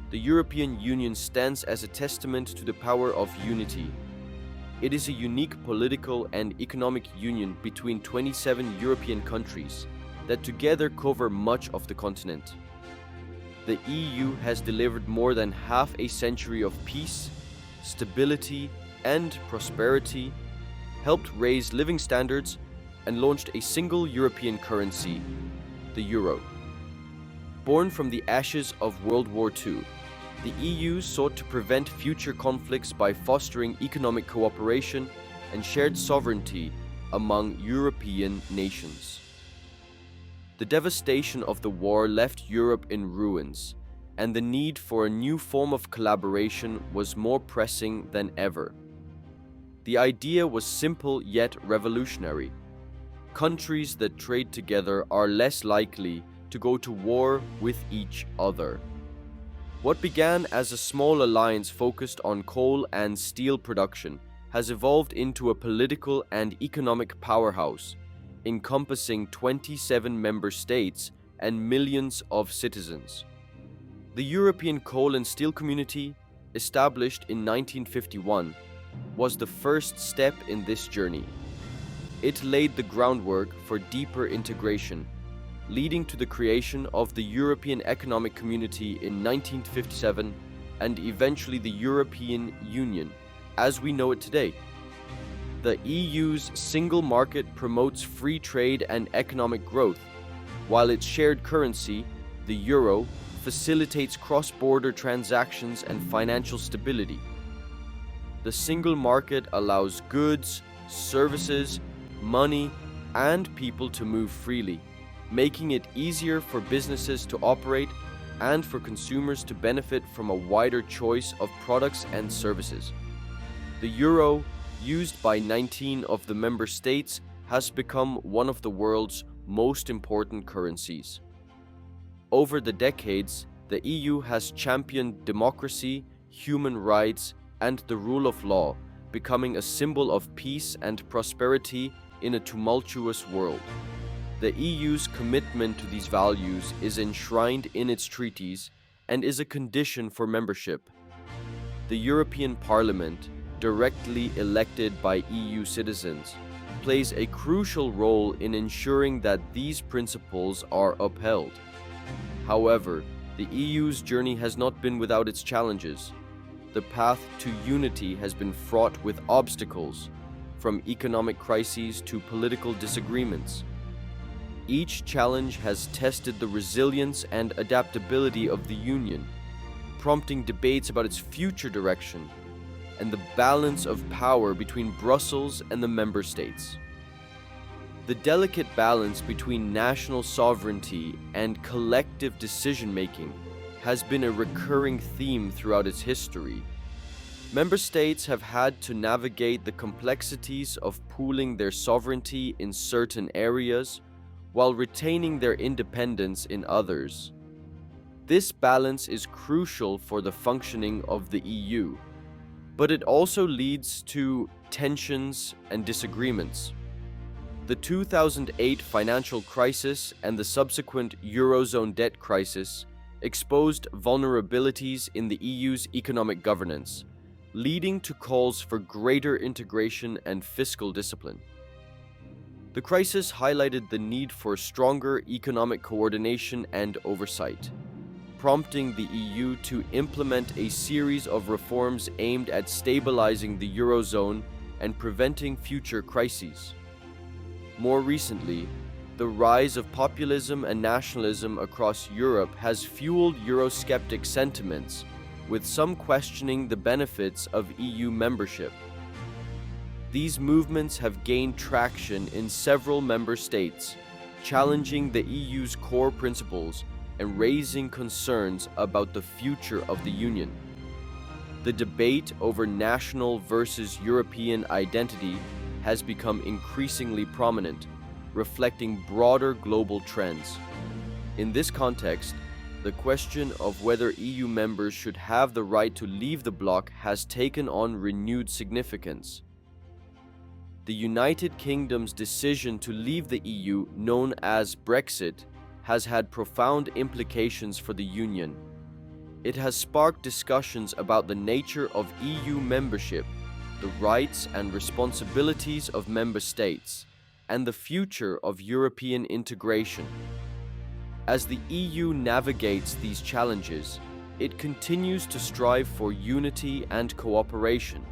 the European Union stands as a testament to the power of unity. It is a unique political and economic union between 27 European countries that together cover much of the continent. The EU has delivered more than half a century of peace, stability, and prosperity, helped raise living standards, and launched a single European currency, the euro. Born from the ashes of World War II, the EU sought to prevent future conflicts by fostering economic cooperation and shared sovereignty among European nations. The devastation of the war left Europe in ruins, and the need for a new form of collaboration was more pressing than ever. The idea was simple yet revolutionary. Countries that trade together are less likely to go to war with each other. What began as a small alliance focused on coal and steel production has evolved into a political and economic powerhouse, encompassing 27 member states and millions of citizens. The European Coal and Steel Community, established in 1951, was the first step in this journey. It laid the groundwork for deeper integration, leading to the creation of the European Economic Community in 1957 and eventually the European Union, as we know it today. The EU's single market promotes free trade and economic growth, while its shared currency, the euro, facilitates cross-border transactions and financial stability. The single market allows goods, services, money, and people to move freely, making it easier for businesses to operate and for consumers to benefit from a wider choice of products and services. The euro, used by 19 of the member states, has become one of the world's most important currencies. Over the decades, the EU has championed democracy, human rights, and the rule of law, becoming a symbol of peace and prosperity in a tumultuous world. The EU's commitment to these values is enshrined in its treaties and is a condition for membership. The European Parliament, directly elected by EU citizens, plays a crucial role in ensuring that these principles are upheld. However, the EU's journey has not been without its challenges. The path to unity has been fraught with obstacles, from economic crises to political disagreements. Each challenge has tested the resilience and adaptability of the Union, prompting debates about its future direction and the balance of power between Brussels and the member states. The delicate balance between national sovereignty and collective decision-making has been a recurring theme throughout its history. Member states have had to navigate the complexities of pooling their sovereignty in certain areas while retaining their independence in others. This balance is crucial for the functioning of the EU, but it also leads to tensions and disagreements. The 2008 financial crisis and the subsequent Eurozone debt crisis exposed vulnerabilities in the EU's economic governance, leading to calls for greater integration and fiscal discipline. The crisis highlighted the need for stronger economic coordination and oversight, prompting the EU to implement a series of reforms aimed at stabilizing the Eurozone and preventing future crises. More recently, the rise of populism and nationalism across Europe has fueled Eurosceptic sentiments, with some questioning the benefits of EU membership. These movements have gained traction in several member states, challenging the EU's core principles and raising concerns about the future of the Union. The debate over national versus European identity has become increasingly prominent, reflecting broader global trends. In this context, the question of whether EU members should have the right to leave the bloc has taken on renewed significance. The United Kingdom's decision to leave the EU, known as Brexit, has had profound implications for the Union. it has sparked discussions about the nature of EU membership, the rights and responsibilities of member states, and the future of European integration. As the EU navigates these challenges, it continues to strive for unity and cooperation,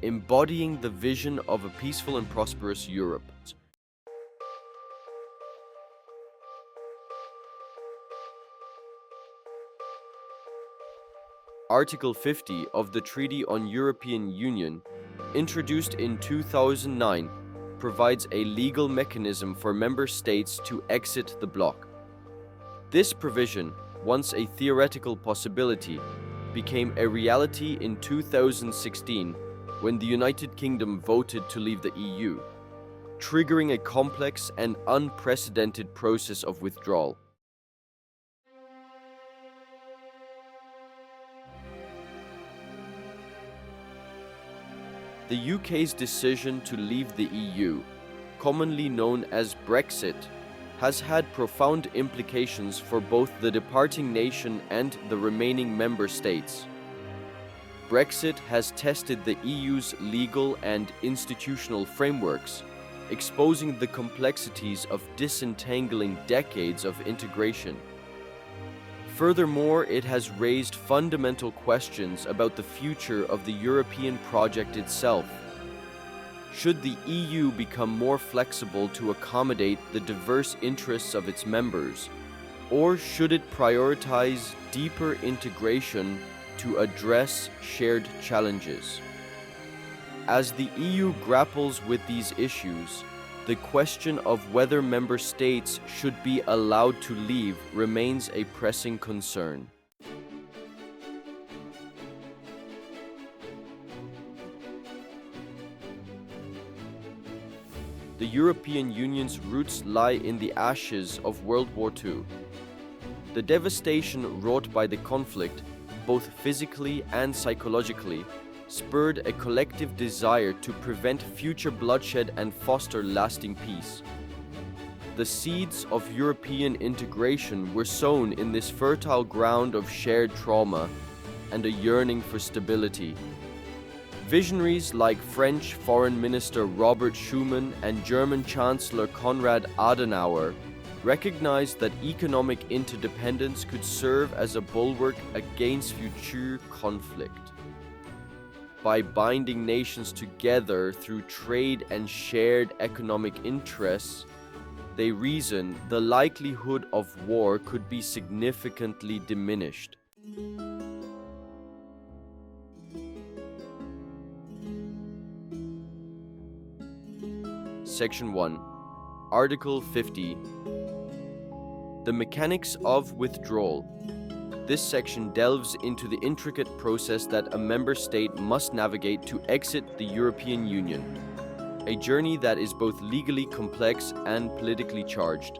embodying the vision of a peaceful and prosperous Europe. Article 50 of the Treaty on European Union, introduced in 2009, provides a legal mechanism for member states to exit the bloc. This provision, once a theoretical possibility, became a reality in 2016 when the United Kingdom voted to leave the EU, triggering a complex and unprecedented process of withdrawal. The UK's decision to leave the EU, commonly known as Brexit, has had profound implications for both the departing nation and the remaining member states. Brexit has tested the EU's legal and institutional frameworks, exposing the complexities of disentangling decades of integration. Furthermore, it has raised fundamental questions about the future of the European project itself. Should the EU become more flexible to accommodate the diverse interests of its members, or should it prioritize deeper integration to address shared challenges? As the EU grapples with these issues, the question of whether member states should be allowed to leave remains a pressing concern. The European Union's roots lie in the ashes of World War II. The devastation wrought by the conflict, both physically and psychologically, spurred a collective desire to prevent future bloodshed and foster lasting peace. The seeds of European integration were sown in this fertile ground of shared trauma and a yearning for stability. Visionaries like French Foreign Minister Robert Schuman and German Chancellor Konrad Adenauer recognized that economic interdependence could serve as a bulwark against future conflict. By binding nations together through trade and shared economic interests, they reasoned the likelihood of war could be significantly diminished. Section 1. Article 50. The Mechanics of Withdrawal. This section delves into the intricate process that a member state must navigate to exit the European Union, a journey that is both legally complex and politically charged.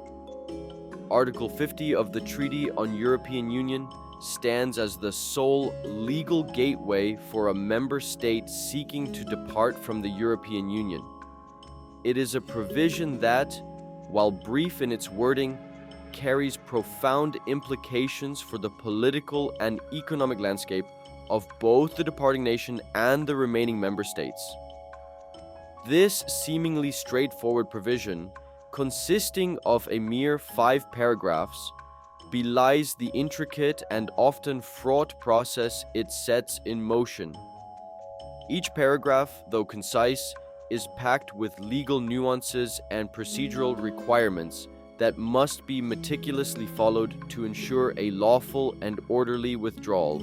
Article 50 of the Treaty on European Union stands as the sole legal gateway for a member state seeking to depart from the European Union. It is a provision that, while brief in its wording, carries profound implications for the political and economic landscape of both the departing nation and the remaining member states. This seemingly straightforward provision, consisting of a mere 5 paragraphs, belies the intricate and often fraught process it sets in motion. Each paragraph, though concise, is packed with legal nuances and procedural requirements that must be meticulously followed to ensure a lawful and orderly withdrawal.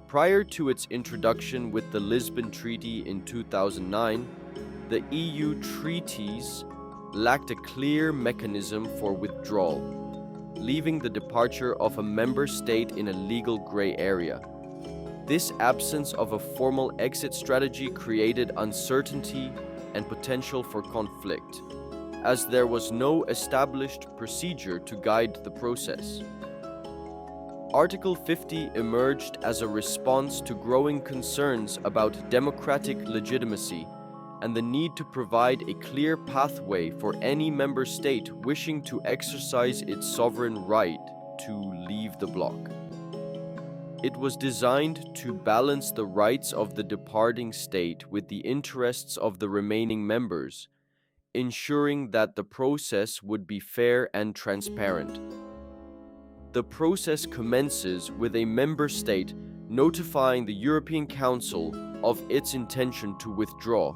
Prior to its introduction with the Lisbon Treaty in 2009, the EU treaties lacked a clear mechanism for withdrawal, leaving the departure of a member state in a legal gray area. This absence of a formal exit strategy created uncertainty and potential for conflict, as there was no established procedure to guide the process. Article 50 emerged as a response to growing concerns about democratic legitimacy and the need to provide a clear pathway for any member state wishing to exercise its sovereign right to leave the bloc. It was designed to balance the rights of the departing state with the interests of the remaining members, ensuring that the process would be fair and transparent. The process commences with a member state notifying the European Council of its intention to withdraw.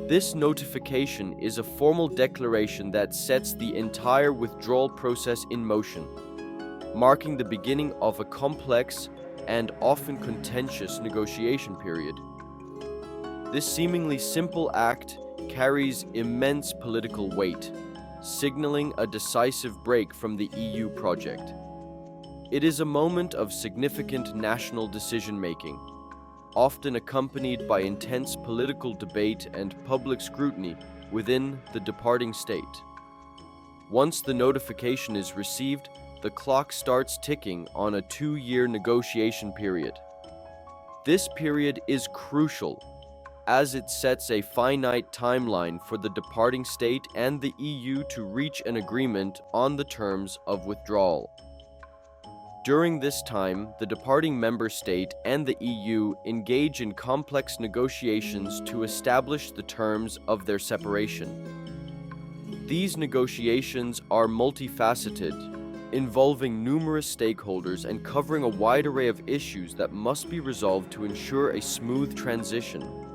This notification is a formal declaration that sets the entire withdrawal process in motion, marking the beginning of a complex and often contentious negotiation period. This seemingly simple act carries immense political weight, signaling a decisive break from the EU project. It is a moment of significant national decision-making, often accompanied by intense political debate and public scrutiny within the departing state. Once the notification is received, the clock starts ticking on a 2-year negotiation period. This period is crucial, as it sets a finite timeline for the departing state and the EU to reach an agreement on the terms of withdrawal. During this time, the departing member state and the EU engage in complex negotiations to establish the terms of their separation. These negotiations are multifaceted, involving numerous stakeholders and covering a wide array of issues that must be resolved to ensure a smooth transition.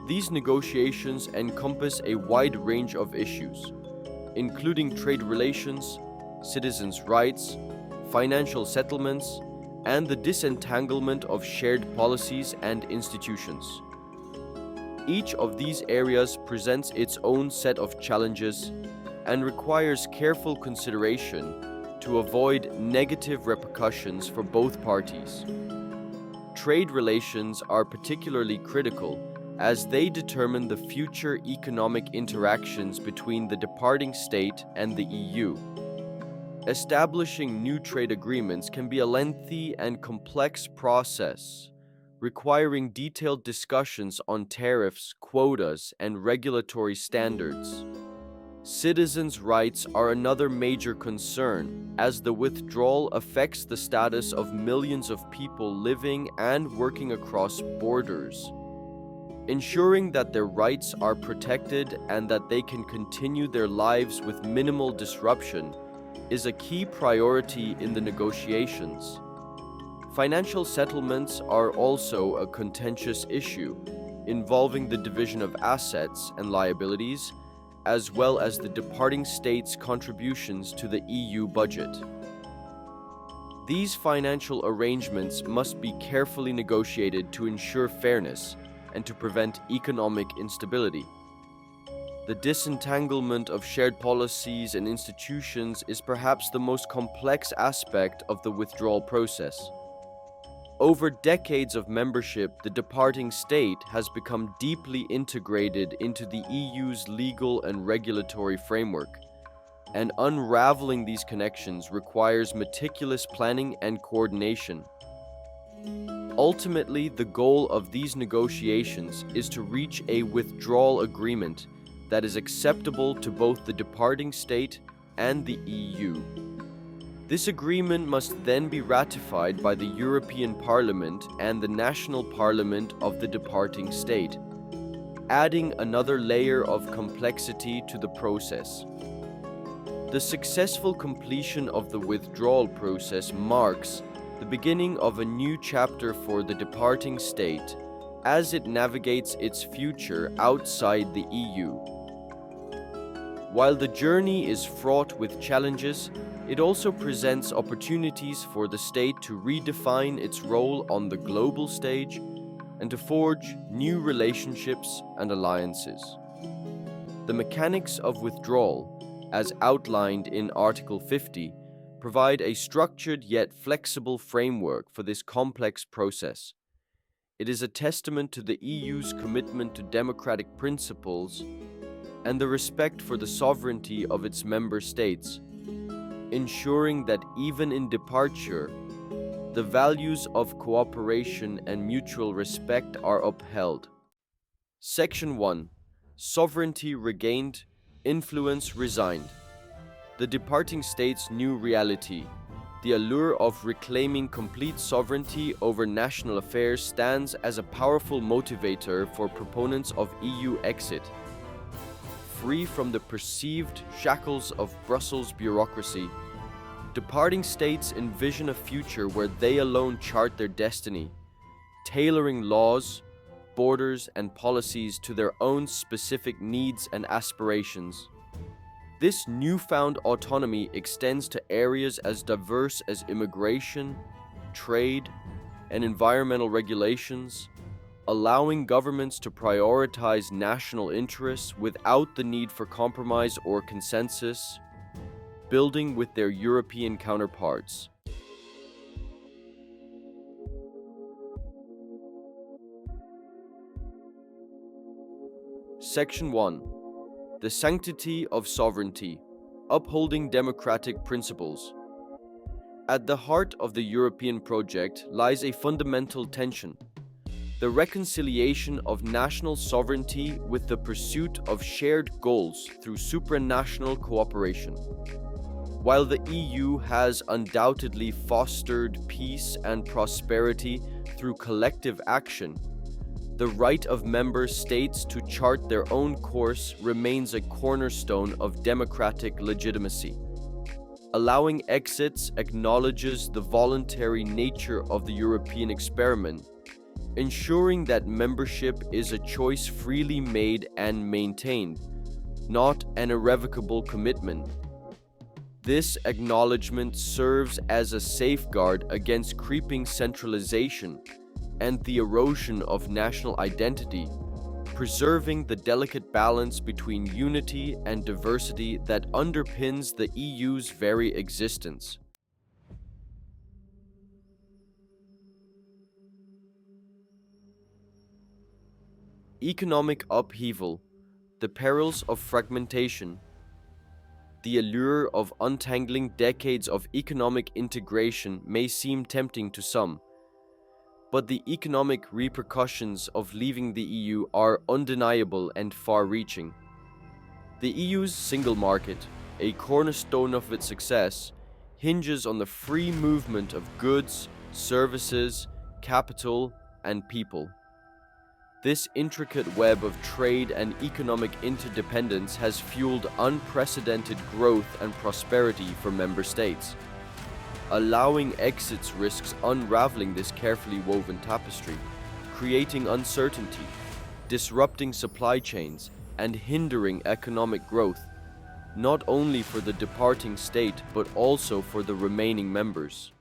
These negotiations encompass a wide range of issues, including trade relations, citizens' rights, financial settlements, and the disentanglement of shared policies and institutions. Each of these areas presents its own set of challenges and requires careful consideration to avoid negative repercussions for both parties. Trade relations are particularly critical as they determine the future economic interactions between the departing state and the EU. Establishing new trade agreements can be a lengthy and complex process, requiring detailed discussions on tariffs, quotas, and regulatory standards. Citizens' rights are another major concern, as the withdrawal affects the status of millions of people living and working across borders. Ensuring that their rights are protected and that they can continue their lives with minimal disruption is a key priority in the negotiations. Financial settlements are also a contentious issue, involving the division of assets and liabilities, as well as the departing state's contributions to the EU budget. These financial arrangements must be carefully negotiated to ensure fairness and to prevent economic instability. The disentanglement of shared policies and institutions is perhaps the most complex aspect of the withdrawal process. Over decades of membership, the departing state has become deeply integrated into the EU's legal and regulatory framework, and unraveling these connections requires meticulous planning and coordination. Ultimately, the goal of these negotiations is to reach a withdrawal agreement that is acceptable to both the departing state and the EU. This agreement must then be ratified by the European Parliament and the national parliament of the departing state, adding another layer of complexity to the process. The successful completion of the withdrawal process marks the beginning of a new chapter for the departing state as it navigates its future outside the EU. While the journey is fraught with challenges, it also presents opportunities for the state to redefine its role on the global stage and to forge new relationships and alliances. The mechanics of withdrawal, as outlined in Article 50, provide a structured yet flexible framework for this complex process. It is a testament to the EU's commitment to democratic principles and the respect for the sovereignty of its member states, ensuring that even in departure, the values of cooperation and mutual respect are upheld. Section 1. Sovereignty regained, influence resigned. The departing state's new reality. the allure of reclaiming complete sovereignty over national affairs stands as a powerful motivator for proponents of EU exit. Free from the perceived shackles of Brussels bureaucracy, departing states envision a future where they alone chart their destiny, tailoring laws, borders, and policies to their own specific needs and aspirations. This newfound autonomy extends to areas as diverse as immigration, trade, and environmental regulations, allowing governments to prioritize national interests without the need for compromise or consensus, building with their European counterparts. Section 1. The Sanctity of Sovereignty, Upholding Democratic Principles. At the heart of the European project lies a fundamental tension: the reconciliation of national sovereignty with the pursuit of shared goals through supranational cooperation. While the EU has undoubtedly fostered peace and prosperity through collective action, the right of member states to chart their own course remains a cornerstone of democratic legitimacy. Allowing exits acknowledges the voluntary nature of the European experiment, ensuring that membership is a choice freely made and maintained, not an irrevocable commitment. This acknowledgement serves as a safeguard against creeping centralization and the erosion of national identity, preserving the delicate balance between unity and diversity that underpins the EU's very existence. Economic upheaval, the perils of fragmentation. The allure of untangling decades of economic integration may seem tempting to some, but the economic repercussions of leaving the EU are undeniable and far-reaching. The EU's single market, a cornerstone of its success, hinges on the free movement of goods, services, capital, and people. This intricate web of trade and economic interdependence has fueled unprecedented growth and prosperity for member states. Allowing exits risks unraveling this carefully woven tapestry, creating uncertainty, disrupting supply chains, and hindering economic growth, not only for the departing state but also for the remaining members.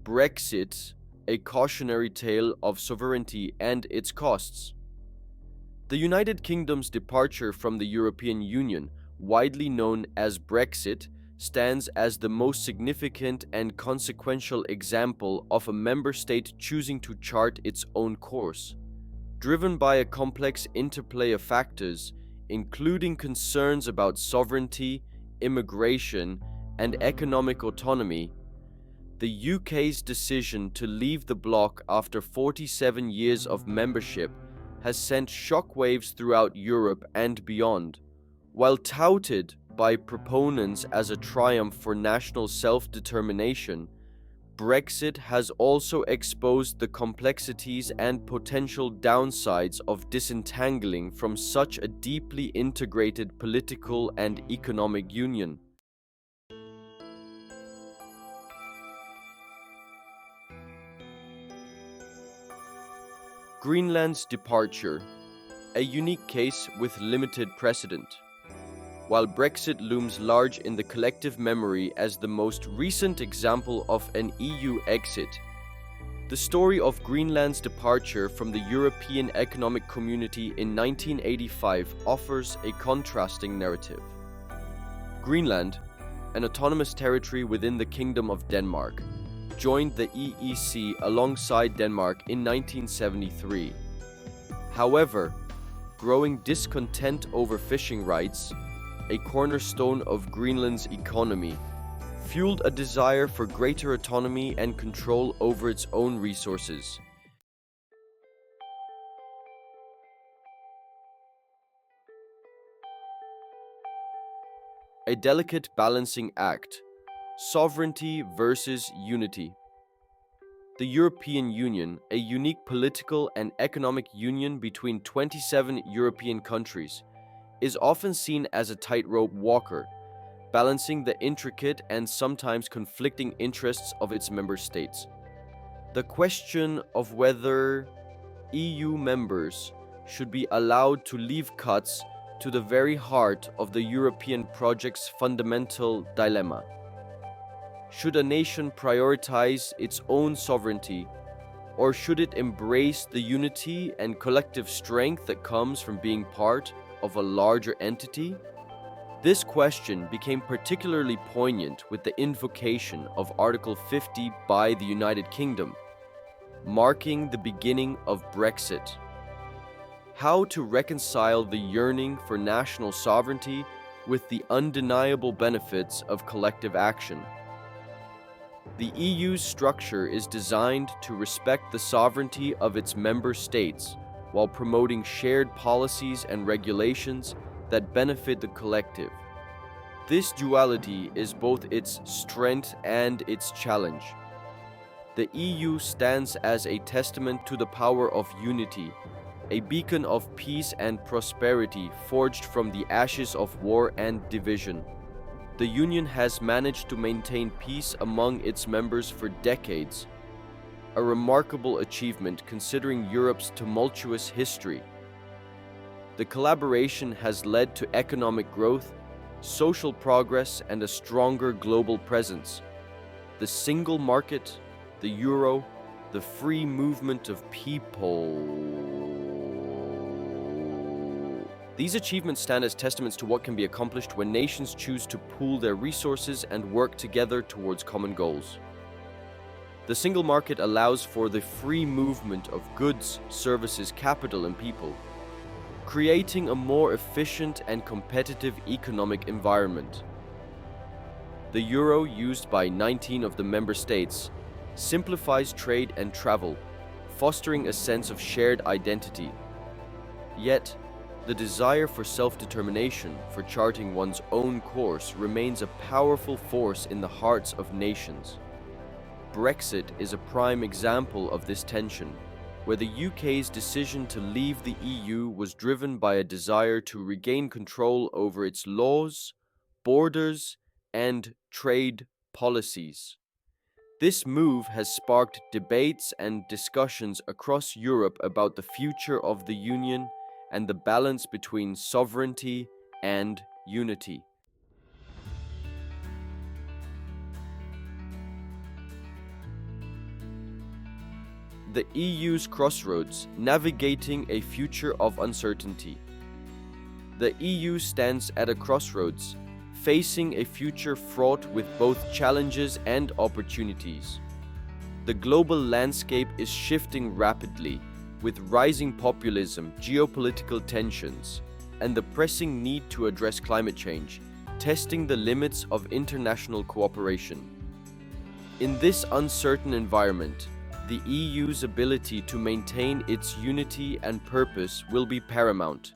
Brexit, a cautionary tale of sovereignty and its costs. The United Kingdom's departure from the European Union, widely known as Brexit, stands as the most significant and consequential example of a member state choosing to chart its own course. Driven by a complex interplay of factors, including concerns about sovereignty, immigration, and economic autonomy, the UK's decision to leave the bloc after 47 years of membership has sent shockwaves throughout Europe and beyond. While touted by proponents as a triumph for national self-determination, Brexit has also exposed the complexities and potential downsides of disentangling from such a deeply integrated political and economic union. Greenland's departure, a unique case with limited precedent. While Brexit looms large in the collective memory as the most recent example of an EU exit, the story of Greenland's departure from the European Economic Community in 1985 offers a contrasting narrative. Greenland, an autonomous territory within the Kingdom of Denmark, joined the EEC alongside Denmark in 1973. However, growing discontent over fishing rights, a cornerstone of Greenland's economy, fueled a desire for greater autonomy and control over its own resources. a delicate balancing act, sovereignty versus unity. The European Union, a unique political and economic union between 27 European countries, is often seen as a tightrope walker, balancing the intricate and sometimes conflicting interests of its member states. The question of whether EU members should be allowed to leave cuts to the very heart of the European project's fundamental dilemma. Should a nation prioritize its own sovereignty, or should it embrace the unity and collective strength that comes from being part of a larger entity? This question became particularly poignant with the invocation of Article 50 by the United Kingdom, marking the beginning of Brexit. How to reconcile the yearning for national sovereignty with the undeniable benefits of collective action. The EU's structure is designed to respect the sovereignty of its member states while promoting shared policies and regulations that benefit the collective. This duality is both its strength and its challenge. The EU stands as a testament to the power of unity, a beacon of peace and prosperity forged from the ashes of war and division. The Union has managed to maintain peace among its members for decades, a remarkable achievement considering Europe's tumultuous history. The collaboration has led to economic growth, social progress, and a stronger global presence. The single market, the euro, the free movement of people. These achievements stand as testaments to what can be accomplished when nations choose to pool their resources and work together towards common goals. The single market allows for the free movement of goods, services, capital, and people, creating a more efficient and competitive economic environment. The euro, used by 19 of the member states, simplifies trade and travel, fostering a sense of shared identity. Yet, the desire for self-determination, for charting one's own course, remains a powerful force in the hearts of nations. Brexit is a prime example of this tension, where the UK's decision to leave the EU was driven by a desire to regain control over its laws, borders, and trade policies. This move has sparked debates and discussions across Europe about the future of the Union and the balance between sovereignty and unity. The EU's crossroads, navigating a future of uncertainty. The EU stands at a crossroads, facing a future fraught with both challenges and opportunities. The global landscape is shifting rapidly, with rising populism, geopolitical tensions, and the pressing need to address climate change, testing the limits of international cooperation. In this uncertain environment, the EU's ability to maintain its unity and purpose will be paramount.